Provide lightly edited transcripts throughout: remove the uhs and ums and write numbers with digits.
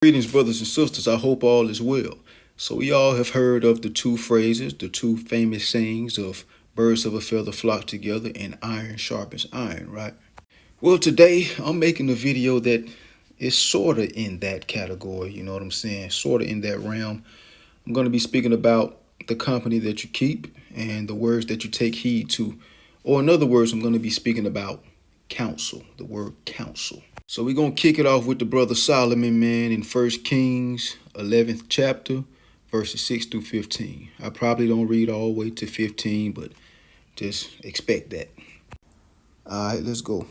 Greetings, brothers and sisters. I hope all is well. So, we all have heard of the two phrases, the two famous sayings of birds of a feather flock together and iron sharpens iron, right? Well, today I'm making a video that is sort of in that category, you know what I'm saying? Sort of in that realm. I'm going to be speaking about the company that you keep and the words that you take heed to. Or, in other words, I'm going to be speaking about counsel, the word counsel. So we're going to kick it off with the brother Solomon, man, in 1 Kings 11th chapter, verses 6 through 15. I probably don't read all the way to 15, but just expect that. All right, let's go.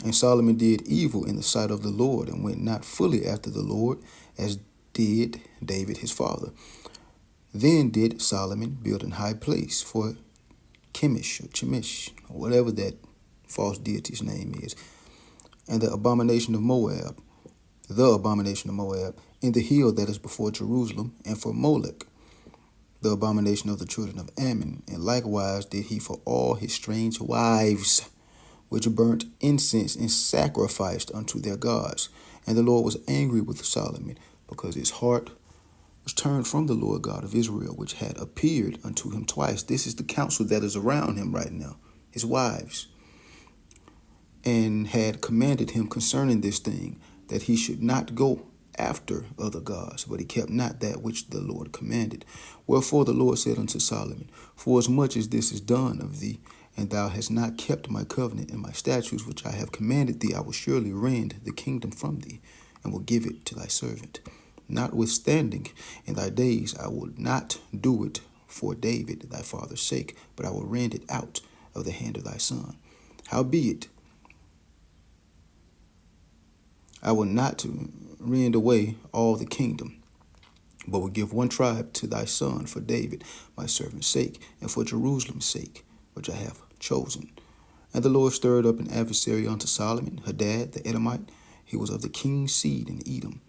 And Solomon did evil in the sight of the Lord and went not fully after the Lord, as did David his father. Then did Solomon build an high place for Chemish, or whatever that false deity's name is, and the abomination of Moab, in the hill that is before Jerusalem, and for Molech, the abomination of the children of Ammon. And likewise did he for all his strange wives, which burnt incense and sacrificed unto their gods. And the Lord was angry with Solomon, because his heart was turned from the Lord God of Israel, which had appeared unto him twice. This is the counsel that is around him right now, his wives, and had commanded him concerning this thing, that he should not go after other gods, but he kept not that which the Lord commanded. Wherefore the Lord said unto Solomon, forasmuch as this is done of thee, and thou hast not kept my covenant and my statutes which I have commanded thee, I will surely rend the kingdom from thee, and will give it to thy servant. Notwithstanding, in thy days I will not do it for David thy father's sake, but I will rend it out of the hand of thy son. Howbeit, I will not rend away all the kingdom, but will give one tribe to thy son for David, my servant's sake, and for Jerusalem's sake, which I have chosen. And the Lord stirred up an adversary unto Solomon, Hadad the Edomite. He was of the king's seed in Edom.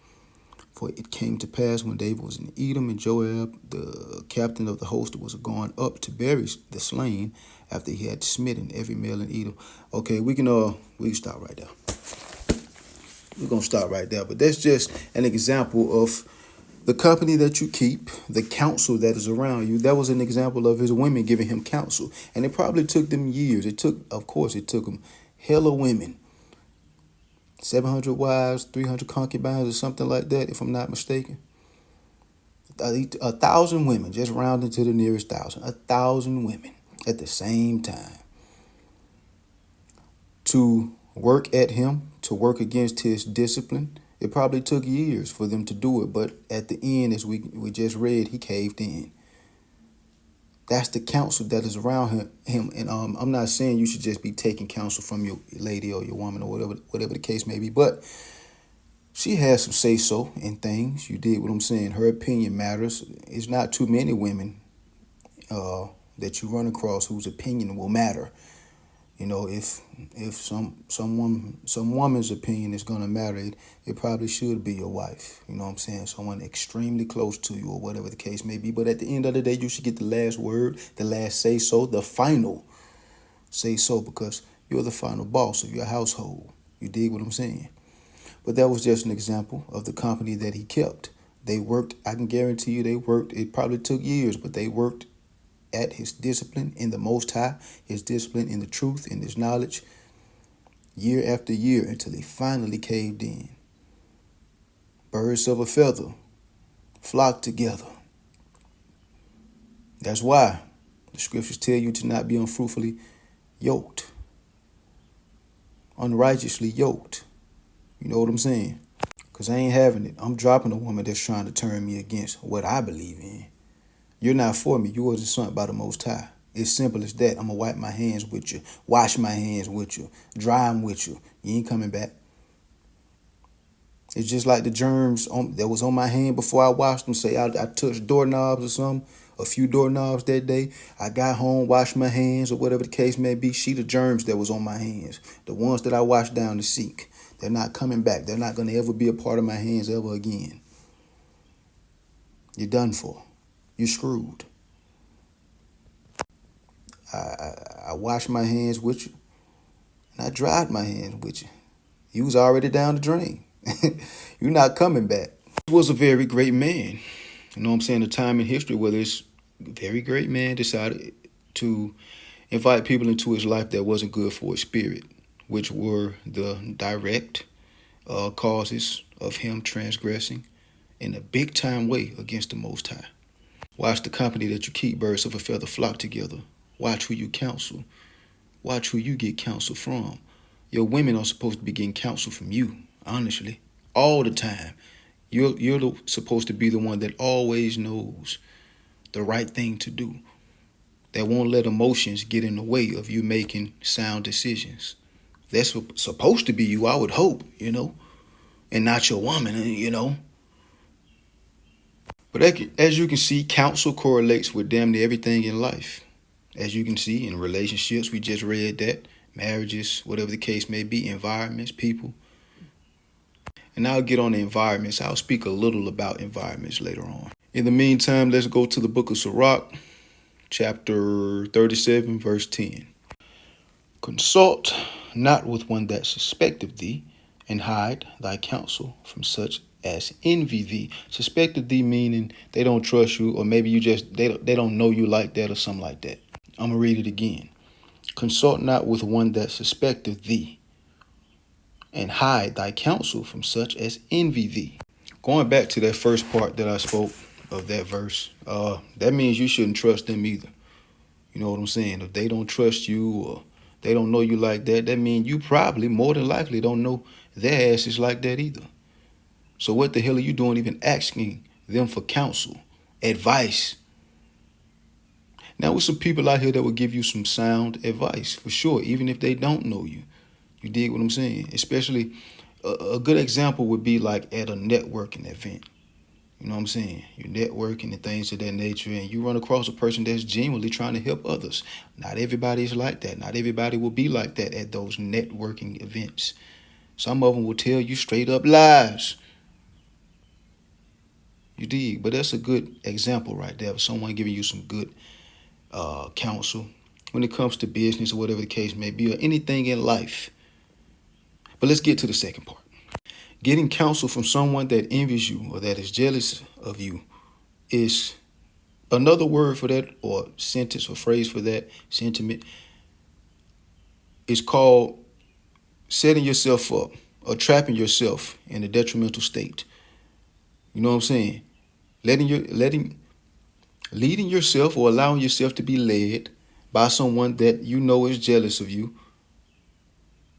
For it came to pass when David was in Edom, and Joab, the captain of the host, was gone up to bury the slain after he had smitten every male in Edom. Okay, we can stop right there. We're going to stop right there. But that's just an example of the company that you keep, the counsel that is around you. That was an example of his women giving him counsel. And it probably took them years. It took them hella women. 700 wives, 300 concubines, or something like that, if I'm not mistaken. 1,000 women, just rounding to the nearest 1,000. 1,000 women at the same time to work at him, to work against his discipline. It probably took years for them to do it, but at the end, as we just read, he caved in. That's the counsel that is around him. And I'm not saying you should just be taking counsel from your lady or your woman or whatever the case may be, but she has some say-so in things. You dig what I'm saying? Her opinion matters. It's not too many women that you run across whose opinion will matter. You know, if some woman's opinion is gonna matter, it probably should be your wife. You know what I'm saying? Someone extremely close to you or whatever the case may be. But at the end of the day, you should get the last word, the last say so, the final say so, because you're the final boss of your household. You dig what I'm saying? But that was just an example of the company that he kept. They worked, I can guarantee you they worked. It probably took years, but they worked at his discipline in the Most High, his discipline in the truth, in his knowledge, year after year, until he finally caved in. Birds of a feather flock together. That's why the scriptures tell you to not be unfruitfully yoked, unrighteously yoked. You know what I'm saying? Because I ain't having it. I'm dropping a woman that's trying to turn me against what I believe in. You're not for me. You wasn't sent by the Most High. It's simple as that. I'm going to wipe my hands with you, wash my hands with you, dry them with you. You ain't coming back. It's just like the germs that was on my hand before I washed them. Say I touched doorknobs or something, a few doorknobs that day. I got home, washed my hands or whatever the case may be. See the germs that was on my hands, the ones that I washed down the sink. They're not coming back. They're not going to ever be a part of my hands ever again. You're done for. You're screwed. I washed my hands with you, and I dried my hands with you. You was already down the drain. You're not coming back. He was a very great man. You know what I'm saying? A time in history where this very great man decided to invite people into his life that wasn't good for his spirit, which were the direct causes of him transgressing in a big time way against the Most High. Watch the company that you keep, birds of a feather flock together. Watch who you counsel. Watch who you get counsel from. Your women are supposed to be getting counsel from you, honestly, all the time. You're supposed to be the one that always knows the right thing to do, that won't let emotions get in the way of you making sound decisions. That's supposed to be you, I would hope, and not your woman. But as you can see, counsel correlates with damn near everything in life. As you can see, in relationships, we just read that, marriages, whatever the case may be, environments, people. And I'll get on the environments. I'll speak a little about environments later on. In the meantime, let's go to the book of Sirach, chapter 37, verse 10. Consult not with one that suspecteth thee, and hide thy counsel from such as envy thee. Suspecteth thee meaning they don't trust you, or maybe they don't know you like that or something like that. I'm going to read it again. Consult not with one that suspecteth thee, and hide thy counsel from such as envy thee. Going back to that first part that I spoke of that verse, that means you shouldn't trust them either. You know what I'm saying? If they don't trust you or they don't know you like that, that means you probably, more than likely, don't know their asses like that either. So what the hell are you doing even asking them for counsel, advice? Now, with some people out here that will give you some sound advice, for sure, even if they don't know you. You dig what I'm saying? Especially, a good example would be like at a networking event. You know what I'm saying? You're networking and things of that nature, and you run across a person that's genuinely trying to help others. Not everybody is like that. Not everybody will be like that at those networking events. Some of them will tell you straight up lies. You dig? But that's a good example right there of someone giving you some good counsel when it comes to business or whatever the case may be, or anything in life. But let's get to the second part. Getting counsel from someone that envies you or that is jealous of you is another word for that, or sentence or phrase for that sentiment, is called setting yourself up or trapping yourself in a detrimental state. You know what I'm saying? Leading yourself or allowing yourself to be led by someone that you know is jealous of you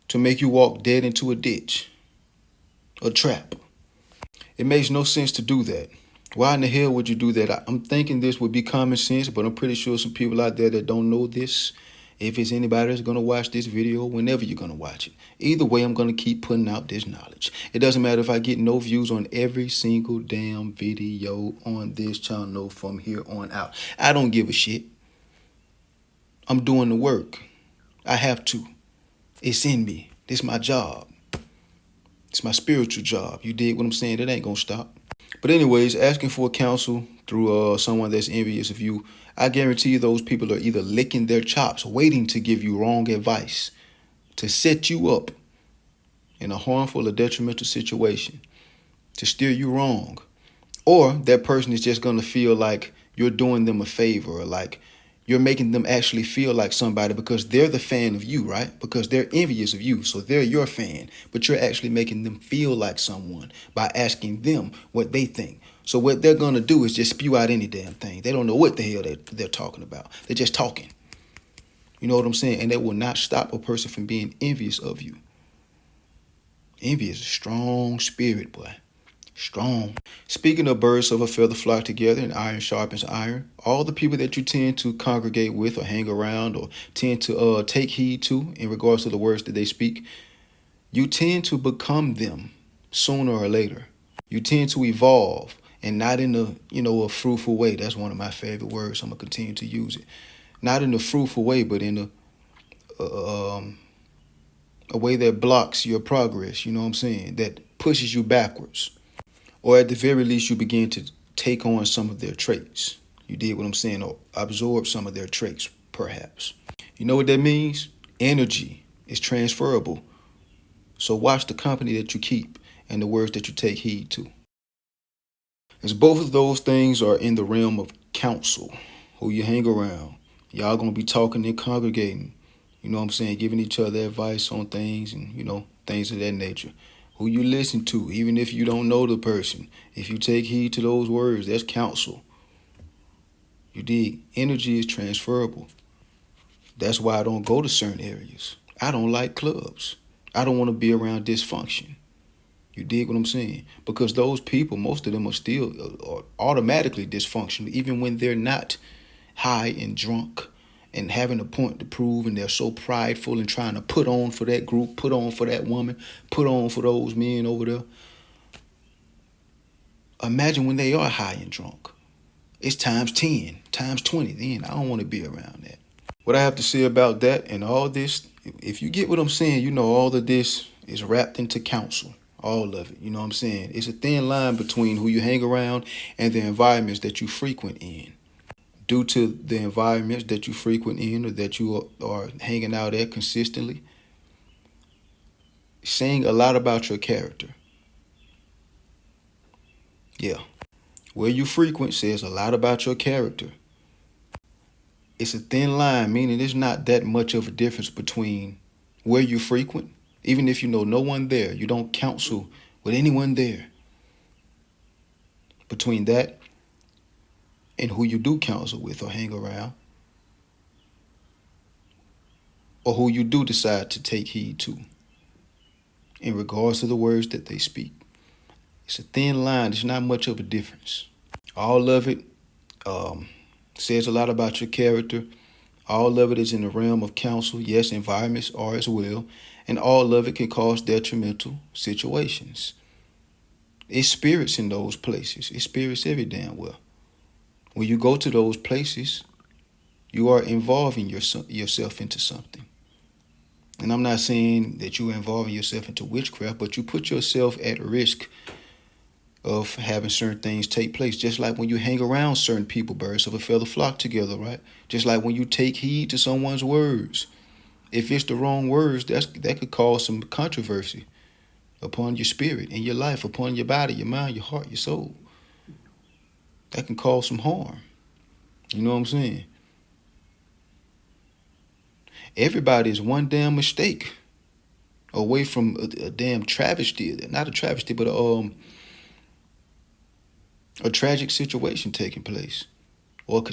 to make you walk dead into a ditch, a trap. It makes no sense to do that. Why in the hell would you do that? I'm thinking this would be common sense, but I'm pretty sure some people out there that don't know this, if it's anybody that's going to watch this video, whenever you're going to watch it. Either way, I'm going to keep putting out this knowledge. It doesn't matter if I get no views on every single damn video on this channel from here on out. I don't give a shit. I'm doing the work. I have to. It's in me. This is my job. It's my spiritual job. You dig what I'm saying? It ain't going to stop. But anyways, asking for counsel through someone that's envious of you, I guarantee you those people are either licking their chops, waiting to give you wrong advice, to set you up in a harmful or detrimental situation, to steer you wrong. Or that person is just going to feel like you're doing them a favor, or like you're making them actually feel like somebody because they're the fan of you, right? Because they're envious of you, so they're your fan. But you're actually making them feel like someone by asking them what they think. So what they're going to do is just spew out any damn thing. They don't know what the hell they're talking about. They're just talking. You know what I'm saying? And that will not stop a person from being envious of you. Envy is a strong spirit, boy. Strong. Speaking of birds of a feather flock together and iron sharpens iron, all the people that you tend to congregate with or hang around or tend to take heed to in regards to the words that they speak, you tend to become them sooner or later. You tend to evolve, and not in a fruitful way. That's one of my favorite words. I'm going to continue to use it. Not in a fruitful way, but in a way that blocks your progress, you know what I'm saying, that pushes you backwards. Or at the very least, you begin to take on some of their traits. You did what I'm saying, or absorb some of their traits, perhaps. You know what that means? Energy is transferable. So watch the company that you keep and the words that you take heed to. As both of those things are in the realm of counsel, who you hang around. Y'all gonna be talking and congregating. You know what I'm saying? Giving each other advice on things and, things of that nature. Who you listen to, even if you don't know the person. If you take heed to those words, that's counsel. You dig? Energy is transferable. That's why I don't go to certain areas. I don't like clubs. I don't want to be around dysfunction. You dig what I'm saying? Because those people, most of them are still automatically dysfunctional, even when they're not high and drunk and having a point to prove, and they're so prideful and trying to put on for that group, put on for that woman, put on for those men over there. Imagine when they are high and drunk. It's times 10, times 20. Then I don't want to be around that. What I have to say about that and all this, if you get what I'm saying, all of this is wrapped into counsel. All of it. You know what I'm saying? It's a thin line between who you hang around and the environments that you frequent in. Due to the environments that you frequent in or that you are hanging out at consistently, saying a lot about your character. Yeah. Where you frequent says a lot about your character. It's a thin line, meaning there's not that much of a difference between where you frequent. Even if you know no one there, you don't counsel with anyone there. Between that and who you do counsel with or hang around, or who you do decide to take heed to in regards to the words that they speak. It's a thin line. There's not much of a difference. All of it says a lot about your character. All of it is in the realm of counsel. Yes, environments are as well. And all of it can cause detrimental situations. It's spirits in those places. It's spirits every damn well. When you go to those places, you are involving yourself into something. And I'm not saying that you're involving yourself into witchcraft, but you put yourself at risk of having certain things take place. Just like when you hang around certain people, birds of a feather flock together, right? Just like when you take heed to someone's words. If it's the wrong words, that could cause some controversy upon your spirit and your life, upon your body, your mind, your heart, your soul. That can cause some harm. You know what I'm saying? Everybody is one damn mistake away from a damn travesty. Not a travesty, but a tragic situation taking place. Or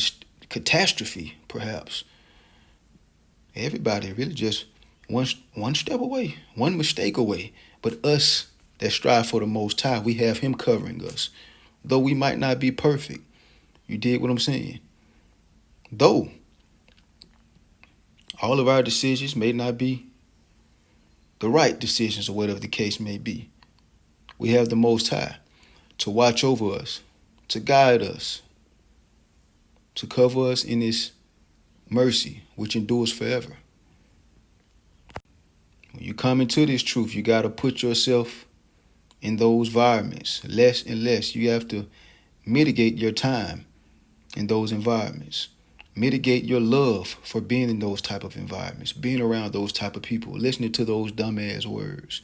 catastrophe, perhaps. Everybody really just one step away, one mistake away. But us that strive for the Most High, we have Him covering us. Though we might not be perfect. You dig what I'm saying? Though all of our decisions may not be the right decisions or whatever the case may be, we have the Most High to watch over us, to guide us, to cover us in His mercy, which endures forever. When you come into this truth, you got to put yourself in those environments less and less. You have to mitigate your time in those environments. Mitigate your love for being in those type of environments, being around those type of people, listening to those dumbass words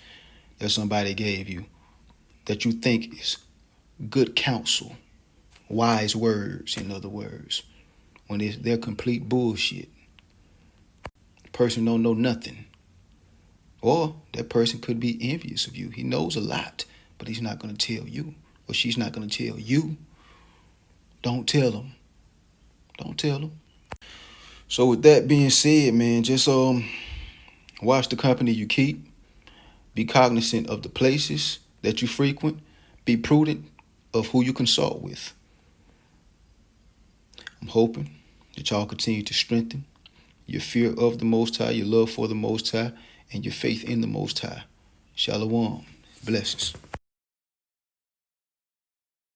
that somebody gave you that you think is good counsel, wise words, in other words, when they're complete bullshit. The person don't know nothing. Or that person could be envious of you. He knows a lot, but he's not going to tell you, or she's not going to tell you. Don't tell them. Don't tell them. So with that being said, man, just watch the company you keep. Be cognizant of the places that you frequent. Be prudent of who you consult with. I'm hoping that y'all continue to strengthen your fear of the Most High, your love for the Most High, and your faith in the Most High. Shalom. Blessings.